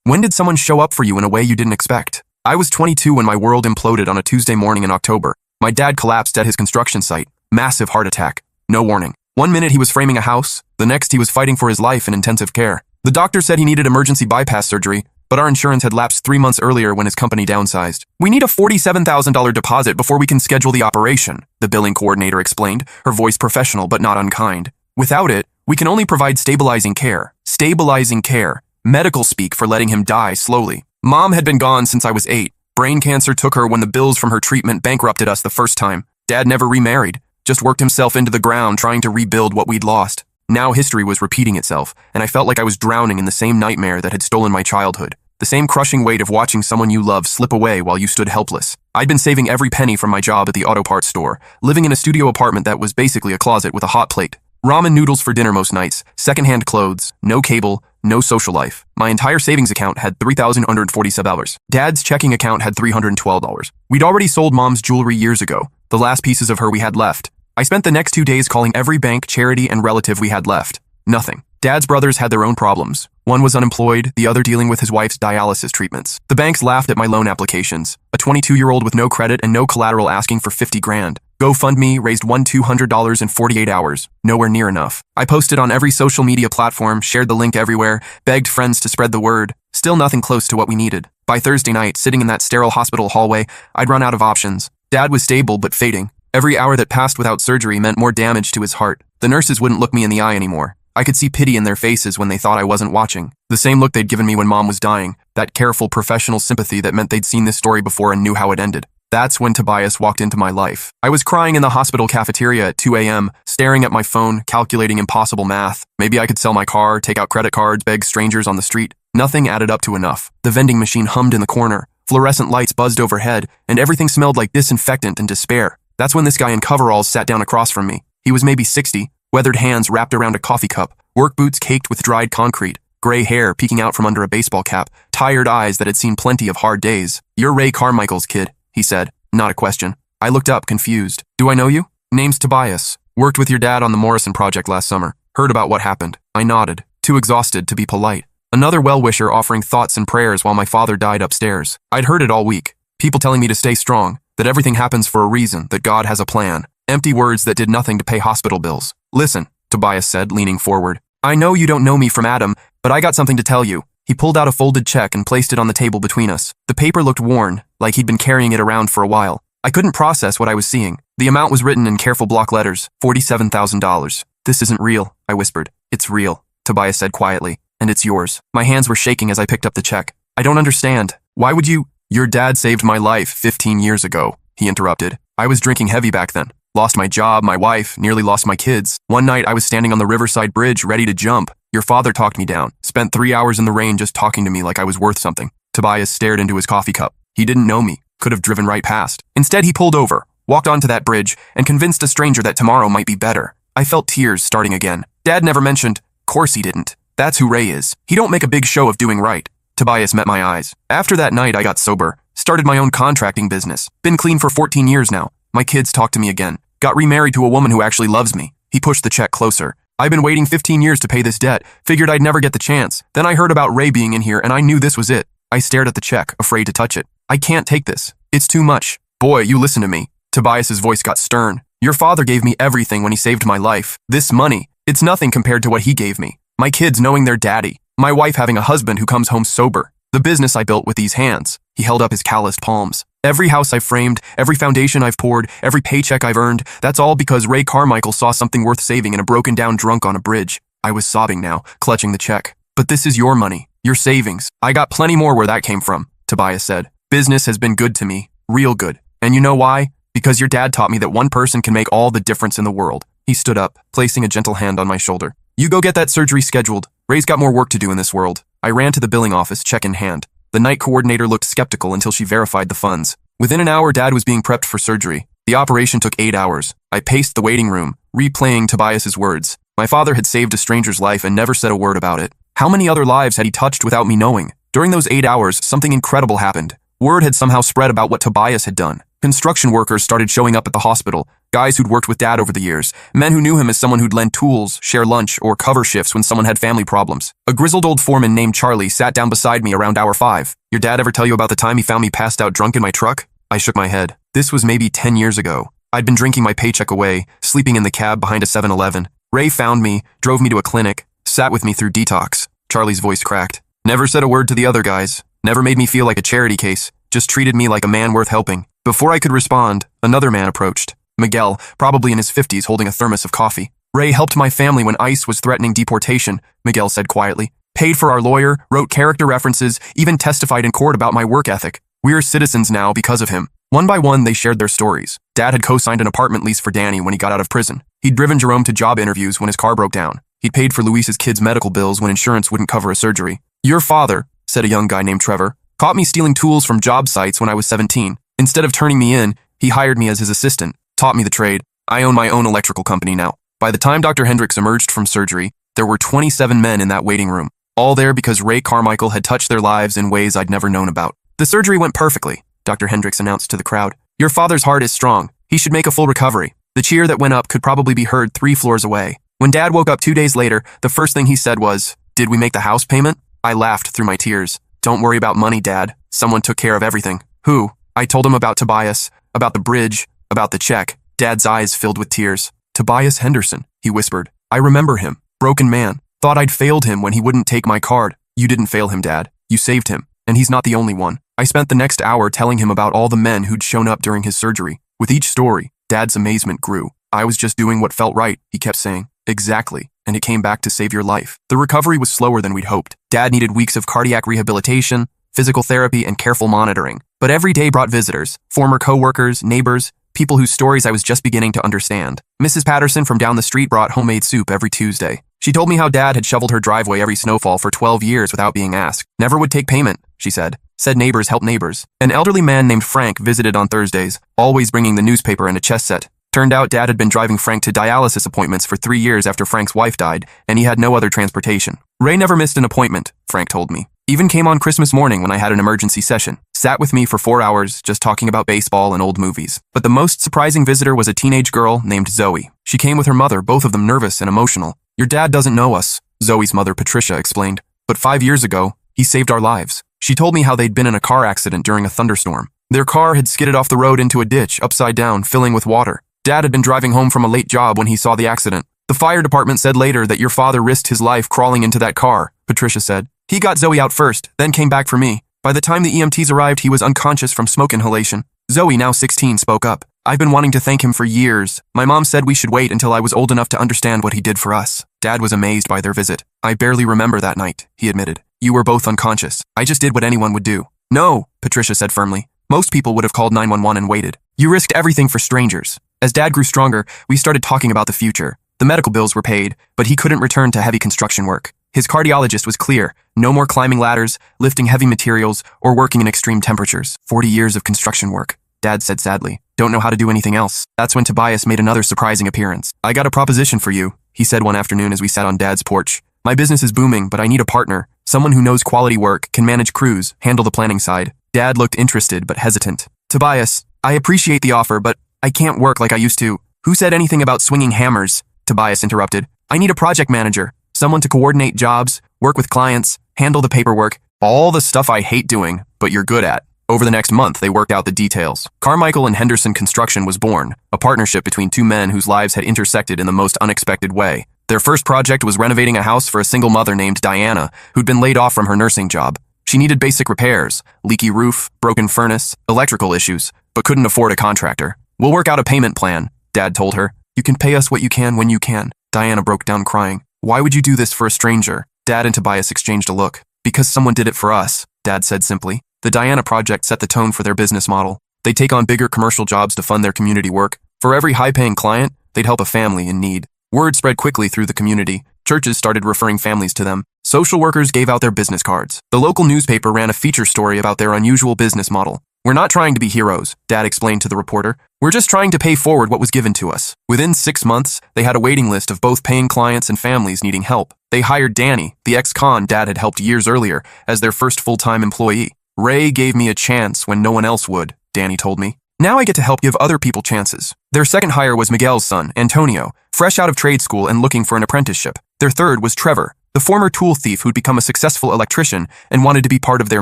When did someone show up for you in a way you didn't expect? I was 22 when my world imploded on a Tuesday morning in October. My dad collapsed at his construction site. Massive heart attack. No warning. One minute he was framing a house, the next he was fighting for his life in intensive care. The doctor said he needed emergency bypass surgery, but our insurance had lapsed 3 months earlier when his company downsized. We need a $47,000 deposit before we can schedule the operation, the billing coordinator explained, her voice professional but not unkind. Without it, we can only provide stabilizing care. Stabilizing care. Medical speak for letting him die slowly. Mom had been gone since I was 8. Brain cancer took her when the bills from her treatment bankrupted us the first time. Dad never remarried, just worked himself into the ground trying to rebuild what we'd lost. Now history was repeating itself, and I felt like I was drowning in the same nightmare that had stolen my childhood. The same crushing weight of watching someone you love slip away while you stood helpless. I'd been saving every penny from my job at the auto parts store, living in a studio apartment that was basically a closet with a hot plate. Ramen noodles for dinner most nights, secondhand clothes, no cable, no social life. My entire savings account had $3,147. Dad's checking account had $312. We'd already sold Mom's jewelry years ago, the last pieces of her we had left. I spent the next 2 days calling every bank, charity, and relative we had left. Nothing. Dad's brothers had their own problems. One was unemployed, the other dealing with his wife's dialysis treatments. The banks laughed at my loan applications. A 22-year-old with no credit and no collateral asking for 50 grand. GoFundMe raised $200 in 48 hours. Nowhere near enough. I posted on every social media platform, shared the link everywhere, begged friends to spread the word. Still nothing close to what we needed. By Thursday night, sitting in that sterile hospital hallway, I'd run out of options. Dad was stable but fading. Every hour that passed without surgery meant more damage to his heart. The nurses wouldn't look me in the eye anymore. I could see pity in their faces when they thought I wasn't watching. The same look they'd given me when Mom was dying. That careful professional sympathy that meant they'd seen this story before and knew how it ended. That's when Tobias walked into my life. I was crying in the hospital cafeteria at 2 a.m., staring at my phone, calculating impossible math. Maybe I could sell my car, take out credit cards, beg strangers on the street. Nothing added up to enough. The vending machine hummed in the corner. Fluorescent lights buzzed overhead, and everything smelled like disinfectant and despair. That's when this guy in coveralls sat down across from me. He was maybe 60, weathered hands wrapped around a coffee cup, work boots caked with dried concrete, gray hair peeking out from under a baseball cap, tired eyes that had seen plenty of hard days. "You're Ray Carmichael's kid," he said, not a question. I looked up, confused. "Do I know you?" "Name's Tobias. Worked with your dad on the Morrison project last summer. Heard about what happened." I nodded, too exhausted to be polite. Another well-wisher offering thoughts and prayers while my father died upstairs. I'd heard it all week. People telling me to stay strong, that everything happens for a reason, that God has a plan. Empty words that did nothing to pay hospital bills. "Listen," Tobias said, leaning forward. "I know you don't know me from Adam, but I got something to tell you." He pulled out a folded check and placed it on the table between us. The paper looked worn, like he'd been carrying it around for a while. I couldn't process what I was seeing. The amount was written in careful block letters, $47,000. "This isn't real," I whispered. "It's real," Tobias said quietly, "and it's yours." My hands were shaking as I picked up the check. "I don't understand. Why would you—" "Your dad saved my life 15 years ago," he interrupted. "I was drinking heavy back then. Lost my job, my wife, nearly lost my kids. One night I was standing on the Riverside Bridge ready to jump. Your father talked me down. Spent 3 hours in the rain just talking to me like I was worth something." Tobias stared into his coffee cup. He didn't know me. Could have driven right past. Instead, he pulled over, walked onto that bridge, and convinced a stranger that tomorrow might be better. I felt tears starting again. Dad never mentioned. Course he didn't. That's who Ray is. He don't make a big show of doing right. Tobias met my eyes. After that night, I got sober. Started my own contracting business. Been clean for 14 years now. My kids talk to me again. Got remarried to a woman who actually loves me. He pushed the check closer. I've been waiting 15 years to pay this debt. Figured I'd never get the chance. Then I heard about Ray being in here and I knew this was it. I stared at the check, afraid to touch it. "I can't take this. It's too much." "Boy, you listen to me." Tobias's voice got stern. "Your father gave me everything when he saved my life. This money, it's nothing compared to what he gave me. My kids knowing their daddy. My wife having a husband who comes home sober. The business I built with these hands." He held up his calloused palms. "Every house I've framed, every foundation I've poured, every paycheck I've earned, that's all because Ray Carmichael saw something worth saving in a broken down drunk on a bridge." I was sobbing now, clutching the check. "But this is your money, your savings. I got plenty more where that came from," Tobias said. "Business has been good to me, real good. And you know why? Because your dad taught me that one person can make all the difference in the world." He stood up, placing a gentle hand on my shoulder. "You go get that surgery scheduled. Ray's got more work to do in this world." I ran to the billing office, check in hand. The night coordinator looked skeptical until she verified the funds. Within an hour, Dad was being prepped for surgery. The operation took 8 hours. I paced the waiting room, replaying Tobias's words. My father had saved a stranger's life and never said a word about it. How many other lives had he touched without me knowing? During those 8 hours, something incredible happened. Word had somehow spread about what Tobias had done. Construction workers started showing up at the hospital, Guys who'd worked with Dad over the years. Men who knew him as someone who'd lend tools, share lunch, or cover shifts when someone had family problems. A grizzled old foreman named Charlie sat down beside me around hour 5. Your dad ever tell you about the time he found me passed out drunk in my truck? I shook my head. This was maybe 10 years ago. I'd been drinking my paycheck away, sleeping in the cab behind a 7-Eleven. Ray found me, drove me to a clinic, sat with me through detox. Charlie's voice cracked. Never said a word to the other guys. Never made me feel like a charity case. Just treated me like a man worth helping. Before I could respond, another man approached. Miguel, probably in his 50s, holding a thermos of coffee. Ray helped my family when ICE was threatening deportation, Miguel said quietly. Paid for our lawyer, wrote character references, even testified in court about my work ethic. We're citizens now because of him. One by one, they shared their stories. Dad had co-signed an apartment lease for Danny when he got out of prison. He'd driven Jerome to job interviews when his car broke down. He'd paid for Luis's kids' medical bills when insurance wouldn't cover a surgery. Your father, said a young guy named Trevor, caught me stealing tools from job sites when I was 17. Instead of turning me in, he hired me as his assistant, taught me the trade. I own my own electrical company now. By the time Dr. Hendricks emerged from surgery, there were 27 men in that waiting room, all there because Ray Carmichael had touched their lives in ways I'd never known about. The surgery went perfectly, Dr. Hendricks announced to the crowd. Your father's heart is strong. He should make a full recovery. The cheer that went up could probably be heard 3 floors away. When Dad woke up 2 days later, the first thing he said was, "Did we make the house payment?" I laughed through my tears. Don't worry about money, Dad. Someone took care of everything. Who? I told him about Tobias, about the bridge, about the check. Dad's eyes filled with tears. Tobias Henderson, he whispered. I remember him. Broken man. Thought I'd failed him when he wouldn't take my card. You didn't fail him, Dad. You saved him. And he's not the only one. I spent the next hour telling him about all the men who'd shown up during his surgery. With each story, Dad's amazement grew. I was just doing what felt right, he kept saying. Exactly. And it came back to save your life. The recovery was slower than we'd hoped. Dad needed weeks of cardiac rehabilitation, physical therapy, and careful monitoring. But every day brought visitors, former co-workers, neighbors, people whose stories I was just beginning to understand. Mrs. Patterson from down the street brought homemade soup every Tuesday. She told me how Dad had shoveled her driveway every snowfall for 12 years without being asked. Never would take payment, she said. Said neighbors help neighbors. An elderly man named Frank visited on Thursdays, always bringing the newspaper and a chess set. Turned out Dad had been driving Frank to dialysis appointments for 3 years after Frank's wife died, and he had no other transportation. Ray never missed an appointment, Frank told me. Even came on Christmas morning when I had an emergency session. Sat with me for 4 hours, just talking about baseball and old movies. But the most surprising visitor was a teenage girl named Zoe. She came with her mother, both of them nervous and emotional. Your dad doesn't know us, Zoe's mother Patricia explained. But 5 years ago, he saved our lives. She told me how they'd been in a car accident during a thunderstorm. Their car had skidded off the road into a ditch, upside down, filling with water. Dad had been driving home from a late job when he saw the accident. The fire department said later that your father risked his life crawling into that car, Patricia said. He got Zoe out first, then came back for me. By the time the EMTs arrived, he was unconscious from smoke inhalation. Zoe, now 16, spoke up. I've been wanting to thank him for years. My mom said we should wait until I was old enough to understand what he did for us. Dad was amazed by their visit. I barely remember that night, he admitted. You were both unconscious. I just did what anyone would do. No, Patricia said firmly. Most people would have called 911 and waited. You risked everything for strangers. As Dad grew stronger, we started talking about the future. The medical bills were paid, but he couldn't return to heavy construction work. His cardiologist was clear. No more climbing ladders, lifting heavy materials, or working in extreme temperatures. 40 years of construction work, Dad said sadly. Don't know how to do anything else. That's when Tobias made another surprising appearance. I got a proposition for you, he said one afternoon as we sat on Dad's porch. My business is booming, but I need a partner. Someone who knows quality work, can manage crews, handle the planning side. Dad looked interested but hesitant. Tobias, I appreciate the offer, but I can't work like I used to. Who said anything about swinging hammers? Tobias interrupted. I need a project manager, someone to coordinate jobs, work with clients, handle the paperwork, all the stuff I hate doing, but you're good at. Over the next month, they worked out the details. Carmichael and Henderson Construction was born, a partnership between two men whose lives had intersected in the most unexpected way. Their first project was renovating a house for a single mother named Diana, who'd been laid off from her nursing job. She needed basic repairs, leaky roof, broken furnace, electrical issues, but couldn't afford a contractor. We'll work out a payment plan, Dad told her. You can pay us what you can when you can. Diana broke down crying. Why would you do this for a stranger? Dad and Tobias exchanged a look. Because someone did it for us, Dad said simply. The Diana project set the tone for their business model. They take on bigger commercial jobs to fund their community work. For every high-paying client, they'd help a family in need. Word spread quickly through the community. Churches started referring families to them. Social workers gave out their business cards. The local newspaper ran a feature story about their unusual business model. We're not trying to be heroes, Dad explained to the reporter. We're just trying to pay forward what was given to us. Within 6 months, they had a waiting list of both paying clients and families needing help. They hired Danny, the ex-con Dad had helped years earlier, as their first full-time employee. Ray gave me a chance when no one else would, Danny told me. Now I get to help give other people chances. Their second hire was Miguel's son, Antonio, fresh out of trade school and looking for an apprenticeship. Their third was Trevor, the former tool thief who'd become a successful electrician and wanted to be part of their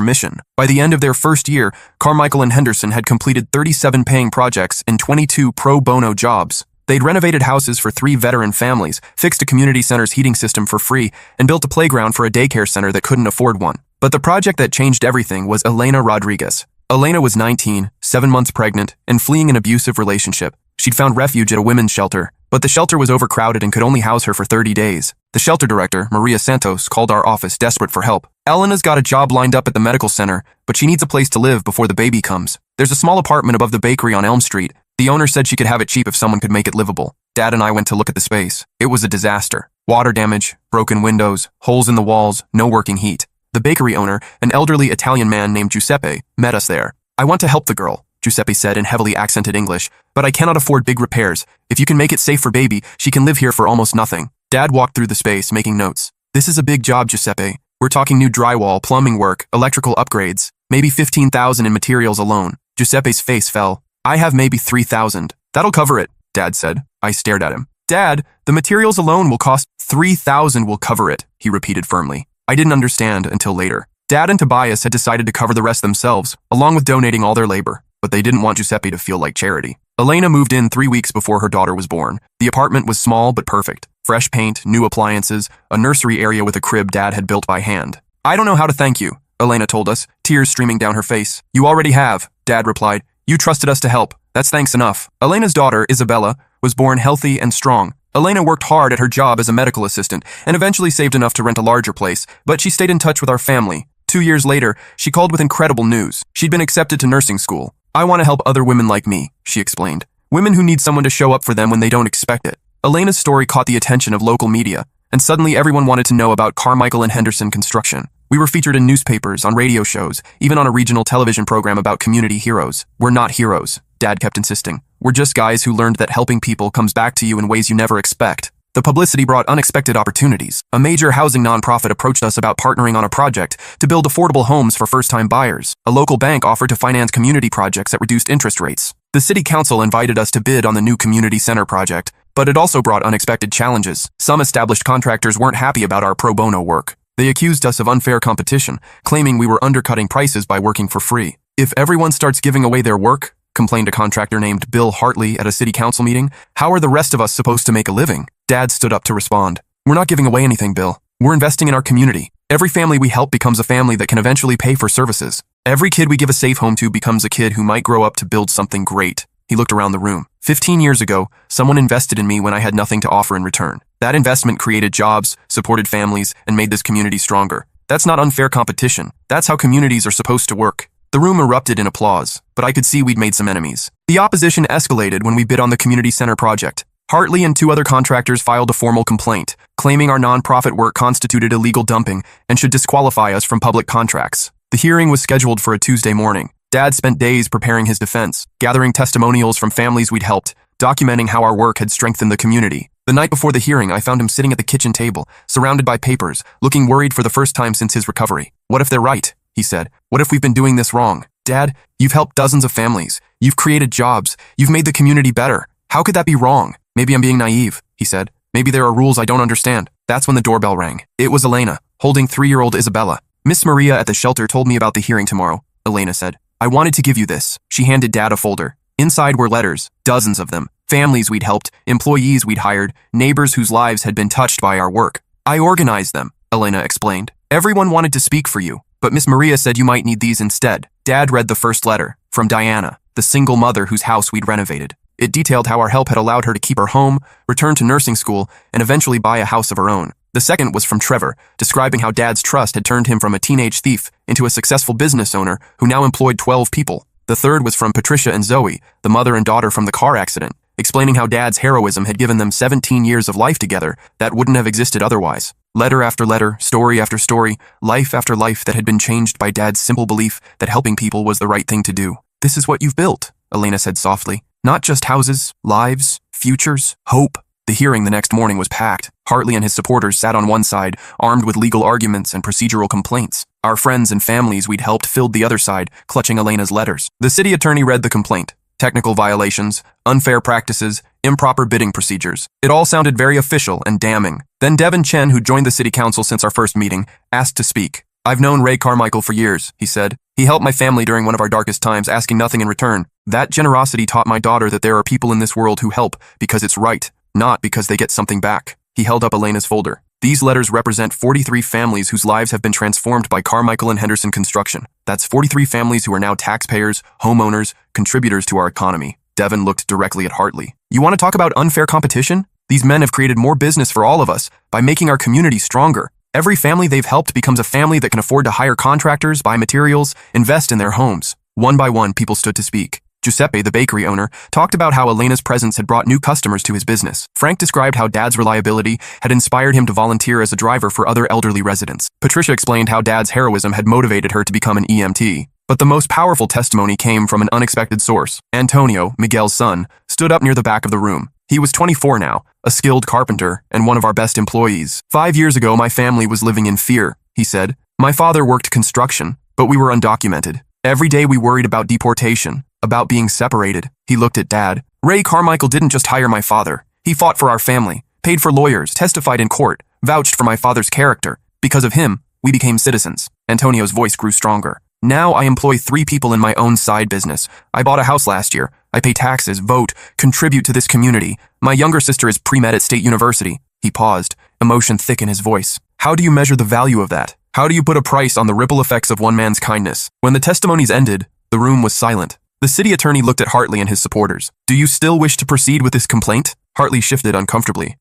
mission. By the end of their first year, Carmichael and Henderson had completed 37 paying projects and 22 pro bono jobs. They'd renovated houses for 3 veteran families, fixed a community center's heating system for free, and built a playground for a daycare center that couldn't afford one. But the project that changed everything was Elena Rodriguez. Elena was 19, 7 months pregnant, and fleeing an abusive relationship. She'd found refuge at a women's shelter, but the shelter was overcrowded and could only house her for 30 days. The shelter director, Maria Santos, called our office desperate for help. Elena's got a job lined up at the medical center, but she needs a place to live before the baby comes. There's a small apartment above the bakery on Elm Street. The owner said she could have it cheap if someone could make it livable. Dad and I went to look at the space. It was a disaster. Water damage, broken windows, holes in the walls, no working heat. The bakery owner, an elderly Italian man named Giuseppe, met us there. "I want to help the girl," Giuseppe said in heavily accented English, "but I cannot afford big repairs. If you can make it safe for baby, she can live here for almost nothing." Dad walked through the space, making notes. "This is a big job, Giuseppe. We're talking new drywall, plumbing work, electrical upgrades, maybe 15,000 in materials alone." Giuseppe's face fell. "I have maybe 3,000. That'll cover it," Dad said. I stared at him. "Dad, the materials alone will cost 3,000 will cover it," he repeated firmly. I didn't understand until later. Dad and Tobias had decided to cover the rest themselves, along with donating all their labor, but they didn't want Giuseppe to feel like charity. Elena moved in 3 weeks before her daughter was born. The apartment was small but perfect. Fresh paint, new appliances, a nursery area with a crib Dad had built by hand. "I don't know how to thank you," Elena told us, tears streaming down her face. "You already have," Dad replied. "You trusted us to help. That's thanks enough." Elena's daughter, Isabella, was born healthy and strong. Elena worked hard at her job as a medical assistant and eventually saved enough to rent a larger place, but she stayed in touch with our family. 2 years later, she called with incredible news. She'd been accepted to nursing school. "I want to help other women like me," she explained. "Women who need someone to show up for them when they don't expect it." Elena's story caught the attention of local media, and suddenly everyone wanted to know about Carmichael and Henderson construction. We were featured in newspapers, on radio shows, even on a regional television program about community heroes. "We're not heroes," Dad kept insisting. "We're just guys who learned that helping people comes back to you in ways you never expect." The publicity brought unexpected opportunities. A major housing nonprofit approached us about partnering on a project to build affordable homes for first-time buyers. A local bank offered to finance community projects at reduced interest rates. The city council invited us to bid on the new community center project, but it also brought unexpected challenges. Some established contractors weren't happy about our pro bono work. They accused us of unfair competition, claiming we were undercutting prices by working for free. "If everyone starts giving away their work," complained a contractor named Bill Hartley at a city council meeting, "how are the rest of us supposed to make a living?" Dad stood up to respond. "We're not giving away anything, Bill. We're investing in our community. Every family we help becomes a family that can eventually pay for services. Every kid we give a safe home to becomes a kid who might grow up to build something great." He looked around the room. 15 years ago, someone invested in me when I had nothing to offer in return. That investment created jobs, supported families, and made this community stronger. That's not unfair competition. That's how communities are supposed to work. The room erupted in applause, but I could see we'd made some enemies. The opposition escalated when we bid on the community center project. Hartley and 2 other contractors filed a formal complaint, claiming our nonprofit work constituted illegal dumping and should disqualify us from public contracts. The hearing was scheduled for a Tuesday morning. Dad spent days preparing his defense, gathering testimonials from families we'd helped, documenting how our work had strengthened the community. The night before the hearing, I found him sitting at the kitchen table, surrounded by papers, looking worried for the first time since his recovery. "What if they're right?" he said. "What if we've been doing this wrong? Dad, you've helped dozens of families. You've created jobs. You've made the community better. How could that be wrong?" "Maybe I'm being naive," he said. "Maybe there are rules I don't understand." That's when the doorbell rang. It was Elena, holding 3-year-old Isabella. "Miss Maria at the shelter told me about the hearing tomorrow," Elena said. "I wanted to give you this." She handed Dad a folder. Inside were letters, dozens of them. Families we'd helped, employees we'd hired, neighbors whose lives had been touched by our work. "I organized them," Elena explained. "Everyone wanted to speak for you, but Miss Maria said you might need these instead." Dad read the first letter, from Diana, the single mother whose house we'd renovated. It detailed how our help had allowed her to keep her home, return to nursing school, and eventually buy a house of her own. The second was from Trevor, describing how Dad's trust had turned him from a teenage thief into a successful business owner who now employed 12 people. The third was from Patricia and Zoe, the mother and daughter from the car accident, explaining how Dad's heroism had given them 17 years of life together that wouldn't have existed otherwise. Letter after letter, story after story, life after life that had been changed by Dad's simple belief that helping people was the right thing to do. "This is what you've built," Elena said softly. "Not just houses, lives, futures, hope." The hearing the next morning was packed. Hartley and his supporters sat on one side, armed with legal arguments and procedural complaints. Our friends and families we'd helped filled the other side, clutching Elena's letters. The city attorney read the complaint, technical violations, unfair practices, improper bidding procedures. It all sounded very official and damning. Then Devin Chen, who joined the city council since our first meeting, asked to speak. "I've known Ray Carmichael for years," he said. "He helped my family during one of our darkest times, asking nothing in return. That generosity taught my daughter that there are people in this world who help because it's right, not because they get something back." He held up Elena's folder. "These letters represent 43 families whose lives have been transformed by Carmichael and Henderson Construction. That's 43 families who are now taxpayers, homeowners, contributors to our economy." Devin looked directly at Hartley. "You want to talk about unfair competition? These men have created more business for all of us by making our community stronger. Every family they've helped becomes a family that can afford to hire contractors, buy materials, invest in their homes." One by one, people stood to speak. Giuseppe, the bakery owner, talked about how Elena's presence had brought new customers to his business. Frank described how Dad's reliability had inspired him to volunteer as a driver for other elderly residents. Patricia explained how Dad's heroism had motivated her to become an EMT. But the most powerful testimony came from an unexpected source. Antonio, Miguel's son, stood up near the back of the room. He was 24 now, a skilled carpenter, and one of our best employees. "5 years ago, my family was living in fear," he said. "My father worked construction, but we were undocumented. Every day we worried about deportation, about being separated." He looked at Dad. "Ray Carmichael didn't just hire my father. He fought for our family, paid for lawyers, testified in court, vouched for my father's character. Because of him, we became citizens." Antonio's voice grew stronger. "Now I employ 3 people in my own side business. I bought a house last year. I pay taxes, vote, contribute to this community. My younger sister is pre-med at State University." He paused, emotion thick in his voice. "How do you measure the value of that? How do you put a price on the ripple effects of one man's kindness?" When the testimonies ended, the room was silent. The city attorney looked at Hartley and his supporters. "Do you still wish to proceed with this complaint?" Hartley shifted uncomfortably.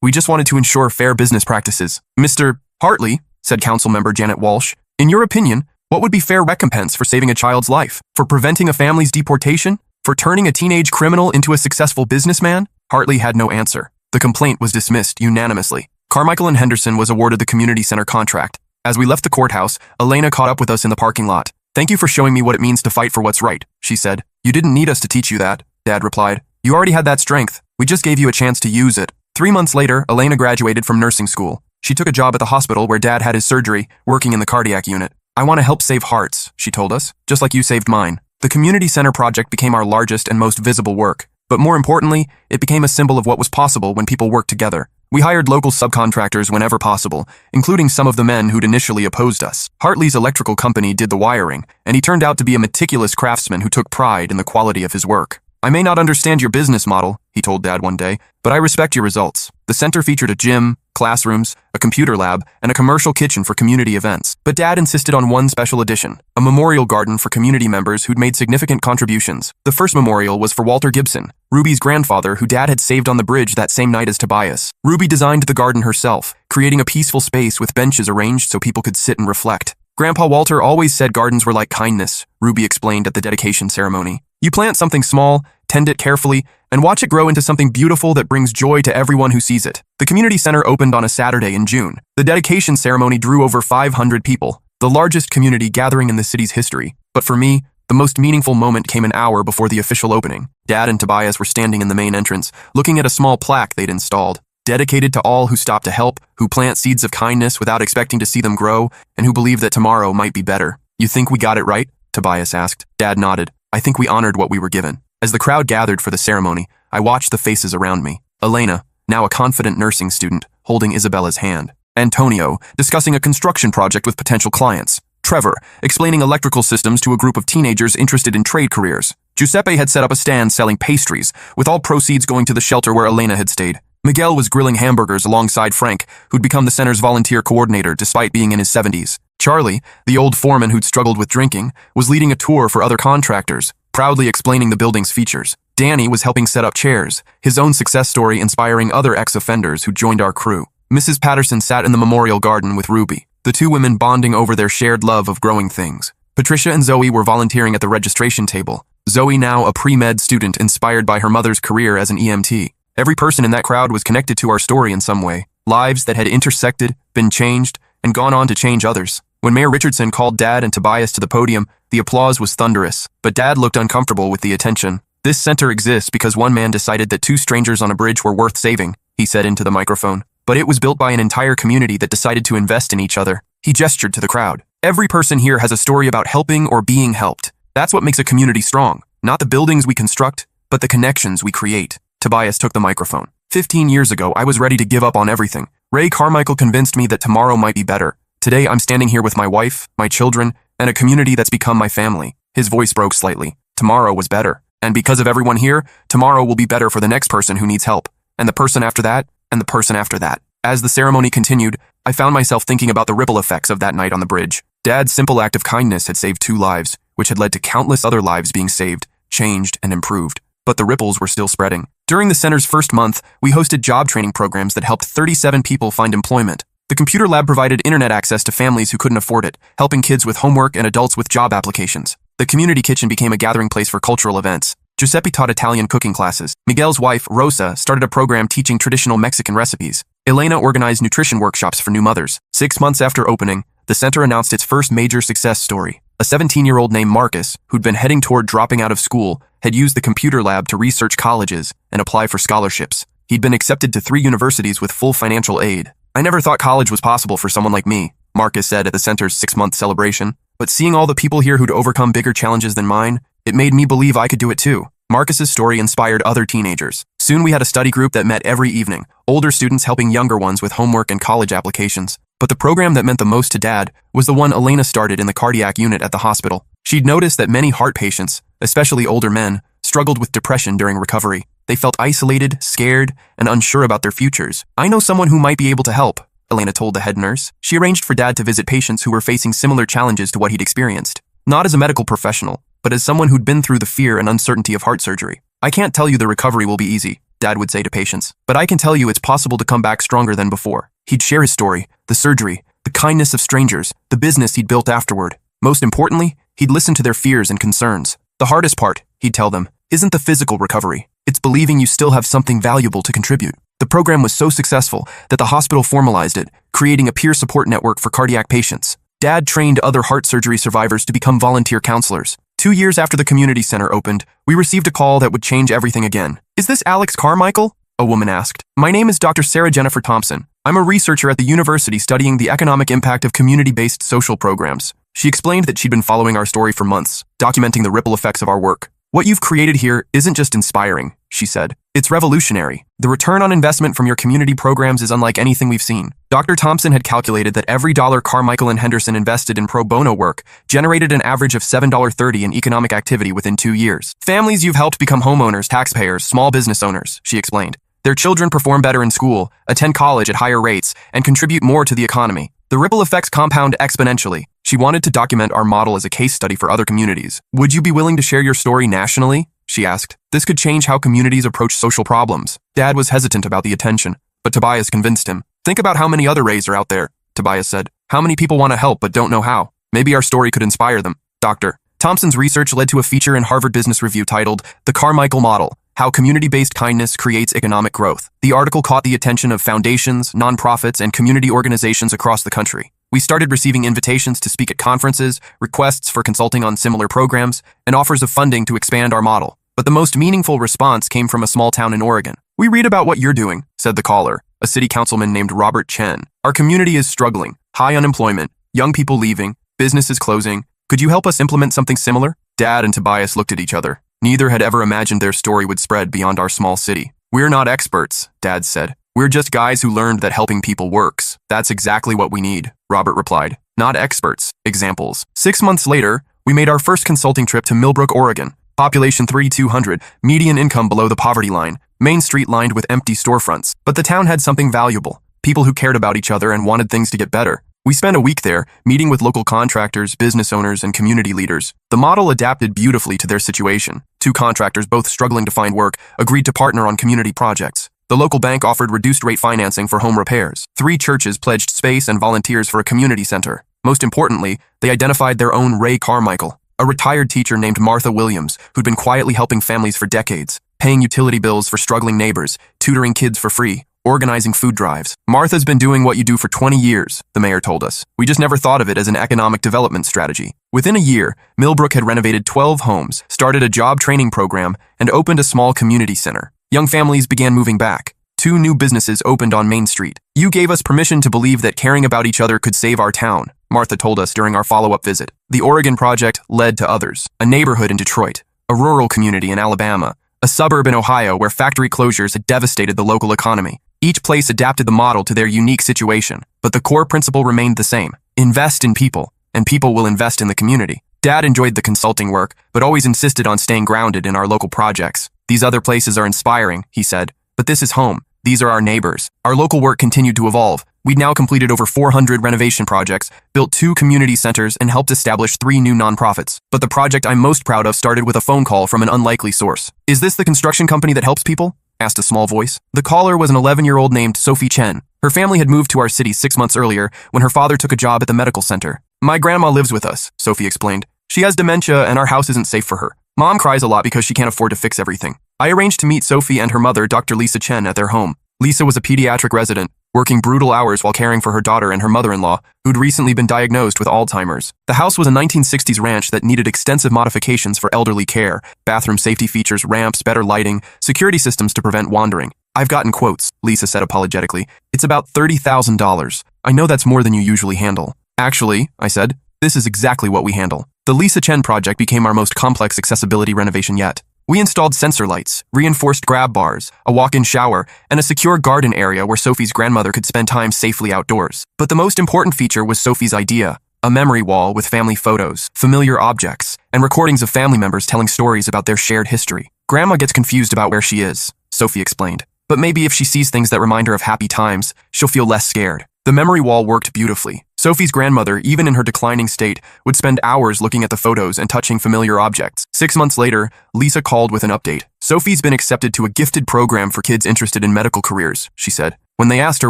We just wanted to ensure fair business practices." "Mr. Hartley," said Councilmember Janet Walsh, "in your opinion, what would be fair recompense for saving a child's life? For preventing a family's deportation? For turning a teenage criminal into a successful businessman?" Hartley had no answer. The complaint was dismissed unanimously. Carmichael and Henderson was awarded the community center contract. As we left the courthouse, Elena caught up with us in the parking lot. "Thank you for showing me what it means to fight for what's right," she said. "You didn't need us to teach you that," Dad replied. "You already had that strength. We just gave you a chance to use it." 3 months later, Elena graduated from nursing school. She took a job at the hospital where Dad had his surgery, working in the cardiac unit. "I want to help save hearts," she told us, "just like you saved mine." The community center project became our largest and most visible work. But more importantly, it became a symbol of what was possible when people worked together. We hired local subcontractors whenever possible, including some of the men who'd initially opposed us. Hartley's electrical company did the wiring, and he turned out to be a meticulous craftsman who took pride in the quality of his work. "I may not understand your business model," he told Dad one day, "but I respect your results." The center featured a gym, classrooms, a computer lab, and a commercial kitchen for community events. But Dad insisted on one special addition, a memorial garden for community members who'd made significant contributions. The first memorial was for Walter Gibson, Ruby's grandfather, who Dad had saved on the bridge that same night as Tobias. Ruby designed the garden herself, creating a peaceful space with benches arranged so people could sit and reflect. "Grandpa Walter always said gardens were like kindness," Ruby explained at the dedication ceremony. "You plant something small, tend it carefully, and watch it grow into something beautiful that brings joy to everyone who sees it." The community center opened on a Saturday in June. The dedication ceremony drew over 500 people, the largest community gathering in the city's history. But for me, the most meaningful moment came an hour before the official opening. Dad and Tobias were standing in the main entrance, looking at a small plaque they'd installed. "Dedicated to all who stop to help, who plant seeds of kindness without expecting to see them grow, and who believe that tomorrow might be better." "You think we got it right?" Tobias asked. Dad nodded. "I think we honored what we were given." As the crowd gathered for the ceremony, I watched the faces around me. Elena, now a confident nursing student, holding Isabella's hand. Antonio, discussing a construction project with potential clients. Trevor, explaining electrical systems to a group of teenagers interested in trade careers. Giuseppe had set up a stand selling pastries, with all proceeds going to the shelter where Elena had stayed. Miguel was grilling hamburgers alongside Frank, who'd become the center's volunteer coordinator despite being in his 70s. Charlie, the old foreman who'd struggled with drinking, was leading a tour for other contractors, proudly explaining the building's features. Danny was helping set up chairs, his own success story inspiring other ex-offenders who joined our crew. Mrs. Patterson sat in the memorial garden with Ruby, the two women bonding over their shared love of growing things. Patricia and Zoe were volunteering at the registration table, Zoe now a pre-med student inspired by her mother's career as an EMT. Every person in that crowd was connected to our story in some way, lives that had intersected, been changed, and gone on to change others. When Mayor Richardson called Dad and Tobias to the podium, the applause was thunderous, but Dad looked uncomfortable with the attention. "This center exists because one man decided that 2 strangers on a bridge were worth saving," he said into the microphone. "But it was built by an entire community that decided to invest in each other." He gestured to the crowd. "Every person here has a story about helping or being helped. That's what makes a community strong. Not the buildings we construct, but the connections we create. Tobias took the microphone. 15 years ago, I was ready to give up on everything. Ray Carmichael convinced me that tomorrow might be better. Today, I'm standing here with my wife, my children, and a community that's become my family. His voice broke slightly. Tomorrow was better. And because of everyone here, tomorrow will be better for the next person who needs help, and the person after that, and the person after that. As the ceremony continued, I found myself thinking about the ripple effects of that night on the bridge. Dad's simple act of kindness had saved 2 lives, which had led to countless other lives being saved, changed, and improved. But the ripples were still spreading. During the center's first month, we hosted job training programs that helped 37 people find employment. The computer lab provided internet access to families who couldn't afford it, helping kids with homework and adults with job applications. The community kitchen became a gathering place for cultural events. Giuseppe taught Italian cooking classes. Miguel's wife, Rosa, started a program teaching traditional Mexican recipes. Elena organized nutrition workshops for new mothers. 6 months after opening, the center announced its first major success story. A 17-year-old named Marcus, who'd been heading toward dropping out of school, had used the computer lab to research colleges and apply for scholarships. He'd been accepted to 3 universities with full financial aid. I never thought college was possible for someone like me, Marcus said at the center's 6-month celebration. But seeing all the people here who'd overcome bigger challenges than mine, it made me believe I could do it too. Marcus's story inspired other teenagers. Soon we had a study group that met every evening, older students helping younger ones with homework and college applications. But the program that meant the most to Dad was the one Elena started in the cardiac unit at the hospital. She'd noticed that many heart patients, especially older men, struggled with depression during recovery. They felt isolated, scared, and unsure about their futures. I know someone who might be able to help, Elena told the head nurse. She arranged for Dad to visit patients who were facing similar challenges to what he'd experienced. Not as a medical professional, but as someone who'd been through the fear and uncertainty of heart surgery. I can't tell you the recovery will be easy, Dad would say to patients, but I can tell you it's possible to come back stronger than before. He'd share his story, the surgery, the kindness of strangers, the business he'd built afterward. Most importantly, he'd listen to their fears and concerns. The hardest part, he'd tell them, isn't the physical recovery. It's believing you still have something valuable to contribute. The program was so successful that the hospital formalized it, creating a peer support network for cardiac patients. Dad trained other heart surgery survivors to become volunteer counselors. 2 years after the community center opened, we received a call that would change everything again. Is this Alex Carmichael? A woman asked. My name is Dr. Sarah Jennifer Thompson. I'm a researcher at the university studying the economic impact of community-based social programs. She explained that she'd been following our story for months, documenting the ripple effects of our work. What you've created here isn't just inspiring, she said. It's revolutionary. The return on investment from your community programs is unlike anything we've seen. Dr. Thompson had calculated that every dollar Carmichael and Henderson invested in pro bono work generated an average of $7.30 in economic activity within 2 years. Families you've helped become homeowners, taxpayers, small business owners, she explained. Their children perform better in school, attend college at higher rates, and contribute more to the economy. The ripple effects compound exponentially. She wanted to document our model as a case study for other communities. Would you be willing to share your story nationally? She asked. This could change how communities approach social problems. Dad was hesitant about the attention, but Tobias convinced him. Think about how many other Rays are out there, Tobias said. How many people want to help but don't know how? Maybe our story could inspire them. Dr. Thompson's research led to a feature in Harvard Business Review titled The Carmichael Model: How Community-Based Kindness Creates Economic Growth. The article caught the attention of foundations, nonprofits, and community organizations across the country. We started receiving invitations to speak at conferences, requests for consulting on similar programs, and offers of funding to expand our model. But the most meaningful response came from a small town in Oregon. We read about what you're doing, said the caller, a city councilman named Robert Chen. Our community is struggling, high unemployment, young people leaving, businesses closing. Could you help us implement something similar? Dad and Tobias looked at each other. Neither had ever imagined their story would spread beyond our small city. We're not experts, Dad said. We're just guys who learned that helping people works. That's exactly what we need, Robert replied. Not experts, examples. 6 months later, we made our first consulting trip to Millbrook, Oregon. Population 3,200, median income below the poverty line, main street lined with empty storefronts. But the town had something valuable, people who cared about each other and wanted things to get better. We spent a week there, meeting with local contractors, business owners, and community leaders. The model adapted beautifully to their situation. 2 contractors, both struggling to find work, agreed to partner on community projects. The local bank offered reduced-rate financing for home repairs. 3 churches pledged space and volunteers for a community center. Most importantly, they identified their own Ray Carmichael, a retired teacher named Martha Williams, who'd been quietly helping families for decades, paying utility bills for struggling neighbors, tutoring kids for free, organizing food drives. Martha's been doing what you do for 20 years, the mayor told us. We just never thought of it as an economic development strategy. Within a year, Millbrook had renovated 12 homes, started a job training program, and opened a small community center. Young families began moving back. 2 new businesses opened on Main Street. You gave us permission to believe that caring about each other could save our town, Martha told us during our follow-up visit. The Oregon Project led to others. A neighborhood in Detroit, a rural community in Alabama, a suburb in Ohio where factory closures had devastated the local economy. Each place adapted the model to their unique situation, but the core principle remained the same. Invest in people, and people will invest in the community. Dad enjoyed the consulting work, but always insisted on staying grounded in our local projects. These other places are inspiring, he said, but this is home. These are our neighbors. Our local work continued to evolve. We'd now completed over 400 renovation projects, built 2 community centers, and helped establish 3 new nonprofits. But the project I'm most proud of started with a phone call from an unlikely source. "Is this the construction company that helps people?" asked a small voice. The caller was an 11-year-old named Sophie Chen. Her family had moved to our city 6 months earlier when her father took a job at the medical center. "My grandma lives with us," Sophie explained. "She has dementia and our house isn't safe for her. Mom cries a lot because she can't afford to fix everything." I arranged to meet Sophie and her mother, Dr. Lisa Chen, at their home. Lisa was a pediatric resident, working brutal hours while caring for her daughter and her mother-in-law, who'd recently been diagnosed with Alzheimer's. The house was a 1960s ranch that needed extensive modifications for elderly care: bathroom safety features, ramps, better lighting, security systems to prevent wandering. "I've gotten quotes," Lisa said apologetically. "It's about $30,000. I know that's more than you usually handle." "Actually," I said, "this is exactly what we handle." The Lisa Chen project became our most complex accessibility renovation yet. We installed sensor lights, reinforced grab bars, a walk-in shower, and a secure garden area where Sophie's grandmother could spend time safely outdoors. But the most important feature was Sophie's idea: a memory wall with family photos, familiar objects, and recordings of family members telling stories about their shared history. "Grandma gets confused about where she is," Sophie explained. "But maybe if she sees things that remind her of happy times, she'll feel less scared." The memory wall worked beautifully. Sophie's grandmother, even in her declining state, would spend hours looking at the photos and touching familiar objects. 6 months later, Lisa called with an update. "Sophie's been accepted to a gifted program for kids interested in medical careers," she said. When they asked her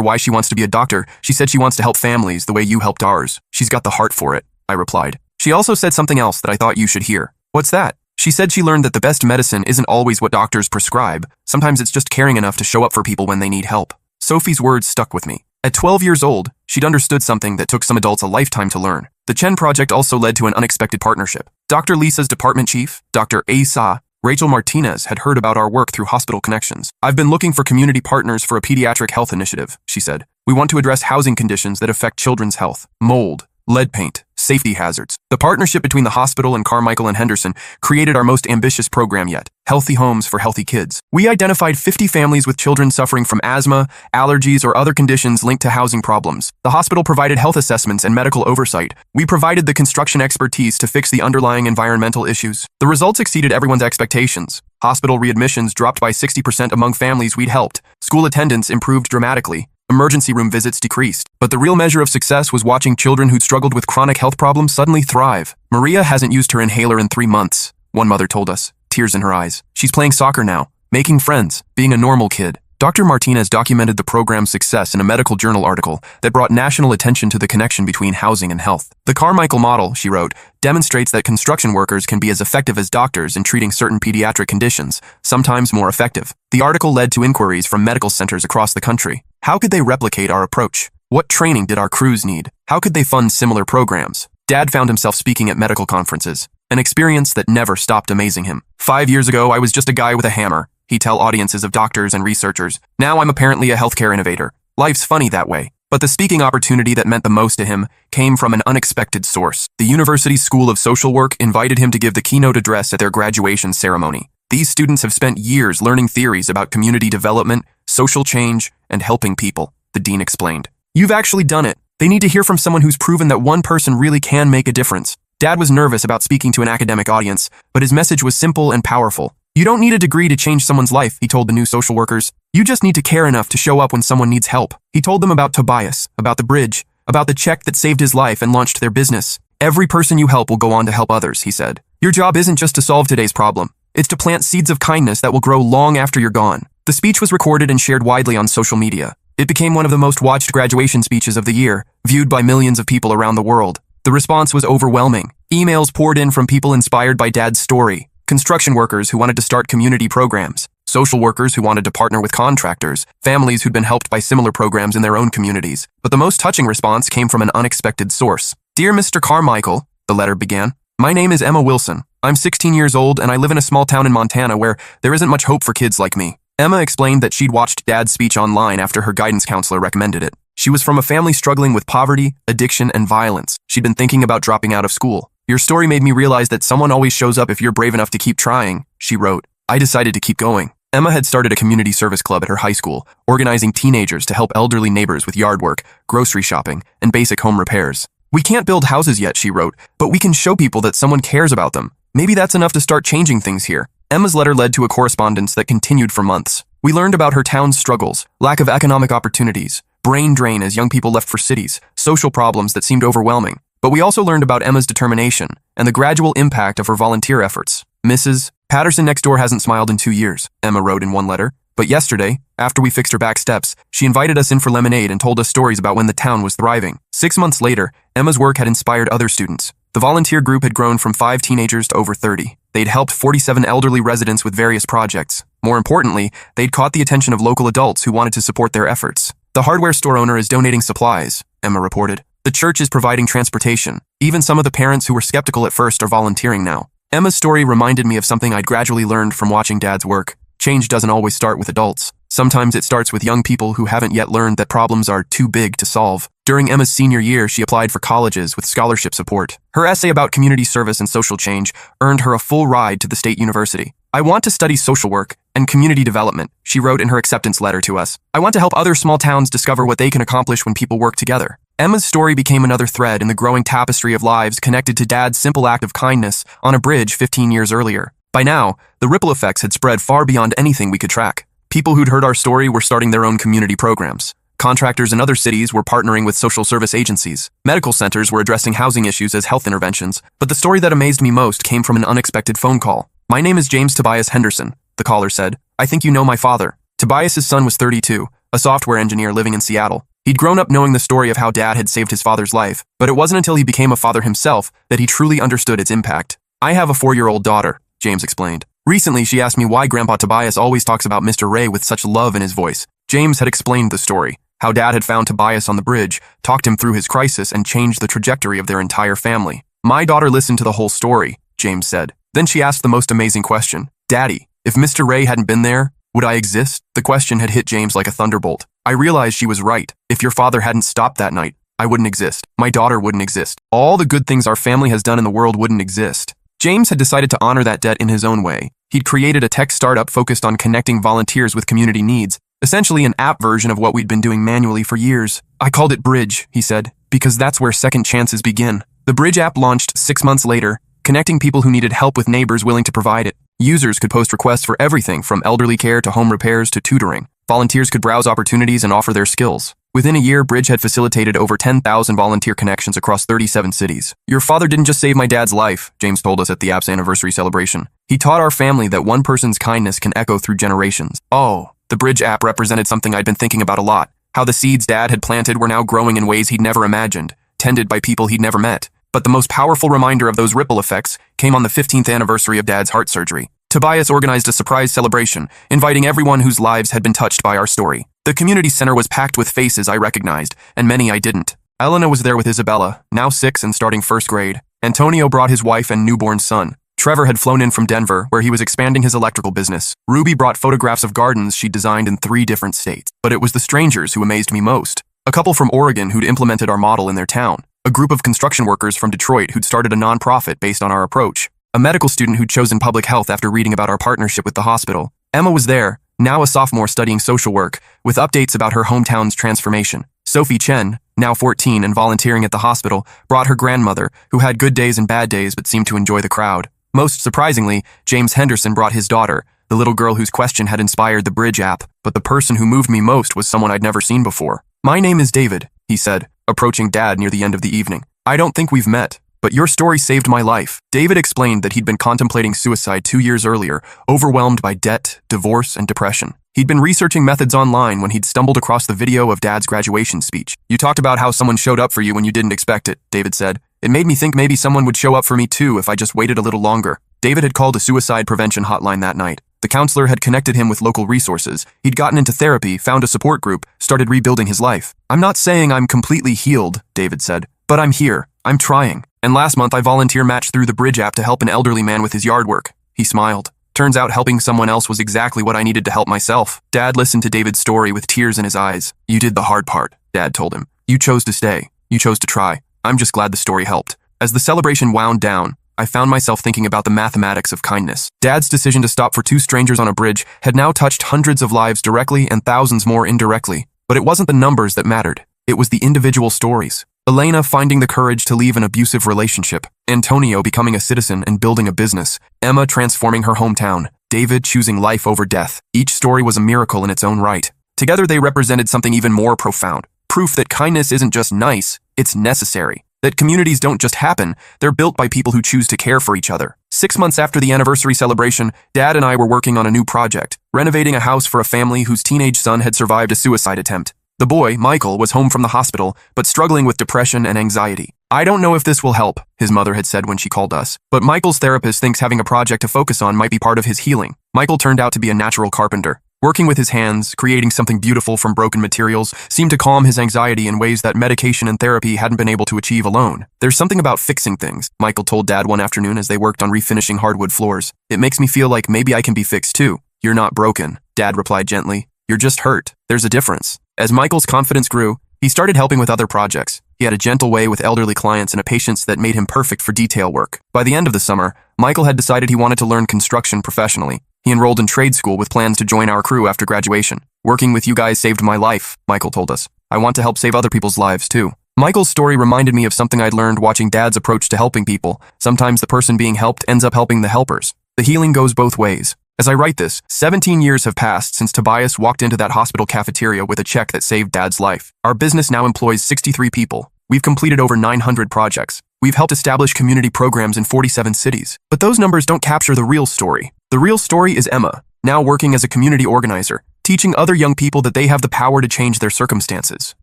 why she wants to be a doctor, she said she wants to help families the way you helped ours. "She's got the heart for it," I replied. She also said something else that I thought you should hear. "What's that?" She said she learned that the best medicine isn't always what doctors prescribe. Sometimes it's just caring enough to show up for people when they need help. Sophie's words stuck with me. At 12 years old, she'd understood something that took some adults a lifetime to learn. The Chen project also led to an unexpected partnership. Dr. Lisa's department chief, Dr. Asa, Rachel Martinez, had heard about our work through hospital connections. "I've been looking for community partners for a pediatric health initiative," she said. "We want to address housing conditions that affect children's health: mold, lead paint, safety hazards." The partnership between the hospital and Carmichael and Henderson created our most ambitious program yet: Healthy Homes for Healthy Kids. We identified 50 families with children suffering from asthma, allergies, or other conditions linked to housing problems. The hospital provided health assessments and medical oversight. We provided the construction expertise to fix the underlying environmental issues. The results exceeded everyone's expectations. Hospital readmissions dropped by 60% among families we'd helped. School attendance improved dramatically. Emergency room visits decreased. But the real measure of success was watching children who'd struggled with chronic health problems suddenly thrive. "Maria hasn't used her inhaler in 3 months, one mother told us, tears in her eyes. "She's playing soccer now, making friends, being a normal kid." Dr. Martinez documented the program's success in a medical journal article that brought national attention to the connection between housing and health. "The Carmichael model," she wrote, "demonstrates that construction workers can be as effective as doctors in treating certain pediatric conditions, sometimes more effective." The article led to inquiries from medical centers across the country. How could they replicate our approach? What training did our crews need? How could they fund similar programs? Dad found himself speaking at medical conferences, an experience that never stopped amazing him. "5 years ago, I was just a guy with a hammer," he'd tell audiences of doctors and researchers. "Now I'm apparently a healthcare innovator. Life's funny that way." But the speaking opportunity that meant the most to him came from an unexpected source. The University School of Social Work invited him to give the keynote address at their graduation ceremony. "These students have spent years learning theories about community development, social change, and helping people," the dean explained. "You've actually done it. They need to hear from someone who's proven that one person really can make a difference." Dad was nervous about speaking to an academic audience, but his message was simple and powerful. "You don't need a degree to change someone's life," he told the new social workers. "You just need to care enough to show up when someone needs help." He told them about Tobias, about the bridge, about the check that saved his life and launched their business. "Every person you help will go on to help others," he said. "Your job isn't just to solve today's problem. It's to plant seeds of kindness that will grow long after you're gone." The speech was recorded and shared widely on social media. It became one of the most watched graduation speeches of the year, viewed by millions of people around the world. The response was overwhelming. Emails poured in from people inspired by Dad's story, construction workers who wanted to start community programs, social workers who wanted to partner with contractors, families who'd been helped by similar programs in their own communities. But the most touching response came from an unexpected source. "Dear Mr. Carmichael," the letter began, "my name is Emma Wilson. I'm 16 years old and I live in a small town in Montana where there isn't much hope for kids like me." Emma explained that she'd watched Dad's speech online after her guidance counselor recommended it. She was from a family struggling with poverty, addiction, and violence. She'd been thinking about dropping out of school. Your story made me realize that someone always shows up if you're brave enough to keep trying, she wrote. I decided to keep going. Emma had started a community service club at her high school, organizing teenagers to help elderly neighbors with yard work, grocery shopping, and basic home repairs. We can't build houses yet, she wrote, but we can show people that someone cares about them. Maybe that's enough to start changing things here. Emma's letter led to a correspondence that continued for months. We learned about her town's struggles, lack of economic opportunities, brain drain as young people left for cities, social problems that seemed overwhelming. But we also learned about Emma's determination and the gradual impact of her volunteer efforts. Mrs. Patterson next door hasn't smiled in 2 years, Emma wrote in one letter. But yesterday, after we fixed her back steps, she invited us in for lemonade and told us stories about when the town was thriving. 6 months later, Emma's work had inspired other students. The volunteer group had grown from 5 teenagers to over 30. They'd helped 47 elderly residents with various projects. More importantly, they'd caught the attention of local adults who wanted to support their efforts. The hardware store owner is donating supplies, Emma reported. The church is providing transportation. Even some of the parents who were skeptical at first are volunteering now. Emma's story reminded me of something I'd gradually learned from watching Dad's work. Change doesn't always start with adults. Sometimes it starts with young people who haven't yet learned that problems are too big to solve. During Emma's senior year, she applied for colleges with scholarship support. Her essay about community service and social change earned her a full ride to the state university. I want to study social work and community development, she wrote in her acceptance letter to us. I want to help other small towns discover what they can accomplish when people work together. Emma's story became another thread in the growing tapestry of lives connected to Dad's simple act of kindness on a bridge 15 years earlier. By now, the ripple effects had spread far beyond anything we could track. People who'd heard our story were starting their own community programs. Contractors in other cities were partnering with social service agencies. Medical centers were addressing housing issues as health interventions. But the story that amazed me most came from an unexpected phone call. My name is James Tobias Henderson, the caller said. I think you know my father. Tobias's son was 32, a software engineer living in Seattle. He'd grown up knowing the story of how Dad had saved his father's life, but it wasn't until he became a father himself that he truly understood its impact. I have a 4-year-old daughter, James explained. Recently, she asked me why Grandpa Tobias always talks about Mr. Ray with such love in his voice. James had explained the story, how Dad had found Tobias on the bridge, talked him through his crisis, and changed the trajectory of their entire family. My daughter listened to the whole story, James said. Then she asked the most amazing question. Daddy, if Mr. Ray hadn't been there, would I exist? The question had hit James like a thunderbolt. I realized she was right. If your father hadn't stopped that night, I wouldn't exist. My daughter wouldn't exist. All the good things our family has done in the world wouldn't exist. James had decided to honor that debt in his own way. He'd created a tech startup focused on connecting volunteers with community needs, essentially an app version of what we'd been doing manually for years. I called it Bridge, he said, because that's where second chances begin. The Bridge app launched 6 months later, connecting people who needed help with neighbors willing to provide it. Users could post requests for everything from elderly care to home repairs to tutoring. Volunteers could browse opportunities and offer their skills. Within a year, Bridge had facilitated over 10,000 volunteer connections across 37 cities. Your father didn't just save my dad's life, James told us at the app's anniversary celebration. He taught our family that one person's kindness can echo through generations. Oh, the Bridge app represented something I'd been thinking about a lot. How the seeds Dad had planted were now growing in ways he'd never imagined, tended by people he'd never met. But the most powerful reminder of those ripple effects came on the 15th anniversary of Dad's heart surgery. Tobias organized a surprise celebration, inviting everyone whose lives had been touched by our story. The community center was packed with faces I recognized, and many I didn't. Elena was there with Isabella, now 6 and starting 1st grade. Antonio brought his wife and newborn son. Trevor had flown in from Denver, where he was expanding his electrical business. Ruby brought photographs of gardens she'd designed in 3 different states. But it was the strangers who amazed me most. A couple from Oregon who'd implemented our model in their town. A group of construction workers from Detroit who'd started a nonprofit based on our approach. A medical student who'd chosen public health after reading about our partnership with the hospital. Emma was there, now a sophomore studying social work, with updates about her hometown's transformation. Sophie Chen, now 14 and volunteering at the hospital, brought her grandmother, who had good days and bad days but seemed to enjoy the crowd. Most surprisingly, James Henderson brought his daughter, the little girl whose question had inspired the Bridge app, but the person who moved me most was someone I'd never seen before. My name is David, he said, approaching Dad near the end of the evening. I don't think we've met, but your story saved my life. David explained that he'd been contemplating suicide 2 years earlier, overwhelmed by debt, divorce, and depression. He'd been researching methods online when he'd stumbled across the video of Dad's graduation speech. You talked about how someone showed up for you when you didn't expect it, David said. It made me think maybe someone would show up for me too if I just waited a little longer. David had called a suicide prevention hotline that night. The counselor had connected him with local resources. He'd gotten into therapy, found a support group, started rebuilding his life. I'm not saying I'm completely healed, David said, but I'm here. I'm trying. And last month I volunteer matched through the Bridge app to help an elderly man with his yard work. He smiled. Turns out helping someone else was exactly what I needed to help myself. Dad listened to David's story with tears in his eyes. You did the hard part, Dad told him. You chose to stay. You chose to try. I'm just glad the story helped. As the celebration wound down, I found myself thinking about the mathematics of kindness. Dad's decision to stop for two strangers on a bridge had now touched hundreds of lives directly and thousands more indirectly. But it wasn't the numbers that mattered. It was the individual stories. Elena finding the courage to leave an abusive relationship, Antonio becoming a citizen and building a business, Emma transforming her hometown, David choosing life over death. Each story was a miracle in its own right. Together they represented something even more profound. Proof that kindness isn't just nice, it's necessary. That communities don't just happen, they're built by people who choose to care for each other. 6 months after the anniversary celebration, Dad and I were working on a new project, renovating a house for a family whose teenage son had survived a suicide attempt. The boy, Michael, was home from the hospital, but struggling with depression and anxiety. "I don't know if this will help," his mother had said when she called us, but Michael's therapist thinks having a project to focus on might be part of his healing. Michael turned out to be a natural carpenter. Working with his hands, creating something beautiful from broken materials, seemed to calm his anxiety in ways that medication and therapy hadn't been able to achieve alone. "There's something about fixing things," Michael told Dad one afternoon as they worked on refinishing hardwood floors. "It makes me feel like maybe I can be fixed too." "You're not broken," Dad replied gently. "You're just hurt. There's a difference." As Michael's confidence grew, he started helping with other projects. He had a gentle way with elderly clients and a patience that made him perfect for detail work. By the end of the summer, Michael had decided he wanted to learn construction professionally. He enrolled in trade school with plans to join our crew after graduation. "Working with you guys saved my life," Michael told us. "I want to help save other people's lives too." Michael's story reminded me of something I'd learned watching Dad's approach to helping people. Sometimes the person being helped ends up helping the helpers. The healing goes both ways. As I write this, 17 years have passed since Tobias walked into that hospital cafeteria with a check that saved Dad's life. Our business now employs 63 people. We've completed over 900 projects. We've helped establish community programs in 47 cities. But those numbers don't capture the real story. The real story is Emma, now working as a community organizer, teaching other young people that they have the power to change their circumstances.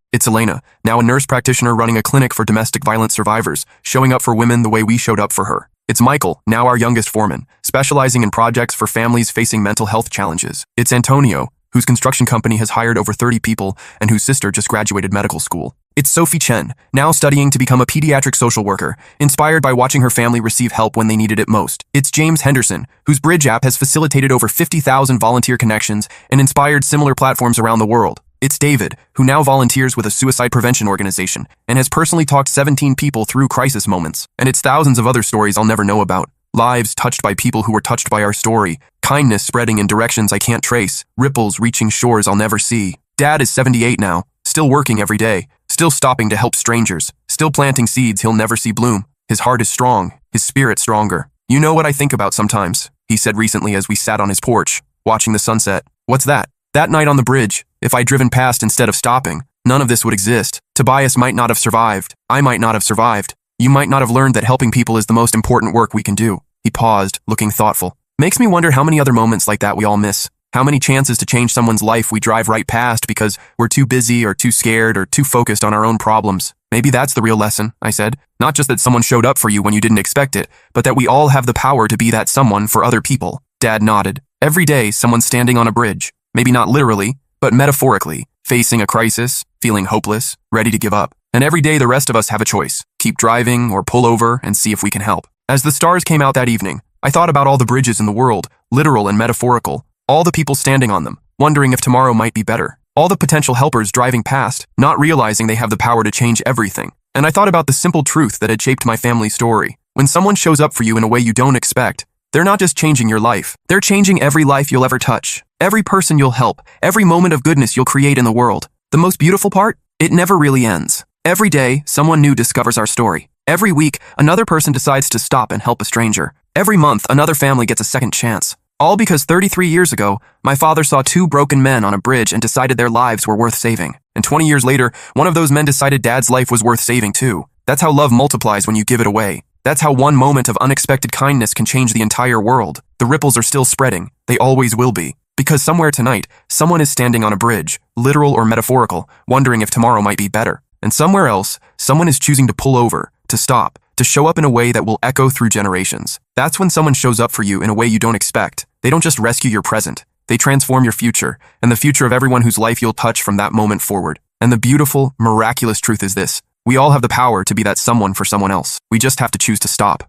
It's Elena, now a nurse practitioner running a clinic for domestic violence survivors, showing up for women the way we showed up for her. It's Michael, now our youngest foreman, specializing in projects for families facing mental health challenges. It's Antonio, whose construction company has hired over 30 people and whose sister just graduated medical school. It's Sophie Chen, now studying to become a pediatric social worker, inspired by watching her family receive help when they needed it most. It's James Henderson, whose Bridge app has facilitated over 50,000 volunteer connections and inspired similar platforms around the world. It's David, who now volunteers with a suicide prevention organization and has personally talked 17 people through crisis moments. And it's thousands of other stories I'll never know about. Lives touched by people who were touched by our story. Kindness spreading in directions I can't trace. Ripples reaching shores I'll never see. Dad is 78 now, still working every day, still stopping to help strangers, still planting seeds he'll never see bloom. His heart is strong, his spirit stronger. "You know what I think about sometimes," he said recently as we sat on his porch, watching the sunset. "What's that?" "That night on the bridge. If I'd driven past instead of stopping, none of this would exist. Tobias might not have survived. I might not have survived. You might not have learned that helping people is the most important work we can do." He paused, looking thoughtful. Makes me wonder how many other moments like that we all miss. How many chances to change someone's life we drive right past because we're too busy or too scared or too focused on our own problems. "Maybe that's the real lesson," I said. "Not just that someone showed up for you when you didn't expect it, but that we all have the power to be that someone for other people." Dad nodded. Every day, someone's standing on a bridge. Maybe not literally, but metaphorically, facing a crisis, feeling hopeless, ready to give up. And every day the rest of us have a choice. Keep driving or pull over and see if we can help. As the stars came out that evening, I thought about all the bridges in the world, literal and metaphorical, all the people standing on them, wondering if tomorrow might be better. All the potential helpers driving past, not realizing they have the power to change everything. And I thought about the simple truth that had shaped my family's story. When someone shows up for you in a way you don't expect, they're not just changing your life. They're changing every life you'll ever touch. Every person you'll help. Every moment of goodness you'll create in the world. The most beautiful part? It never really ends. Every day, someone new discovers our story. Every week, another person decides to stop and help a stranger. Every month, another family gets a second chance. All because 33 years ago, my father saw two broken men on a bridge and decided their lives were worth saving. And 20 years later, one of those men decided Dad's life was worth saving too. That's how love multiplies when you give it away. That's how one moment of unexpected kindness can change the entire world. The ripples are still spreading. They always will be. Because somewhere tonight, someone is standing on a bridge, literal or metaphorical, wondering if tomorrow might be better. And somewhere else, someone is choosing to pull over, to stop, to show up in a way that will echo through generations. That's when someone shows up for you in a way you don't expect. They don't just rescue your present. They transform your future, and the future of everyone whose life you'll touch from that moment forward. And the beautiful, miraculous truth is this. We all have the power to be that someone for someone else. We just have to choose to stop.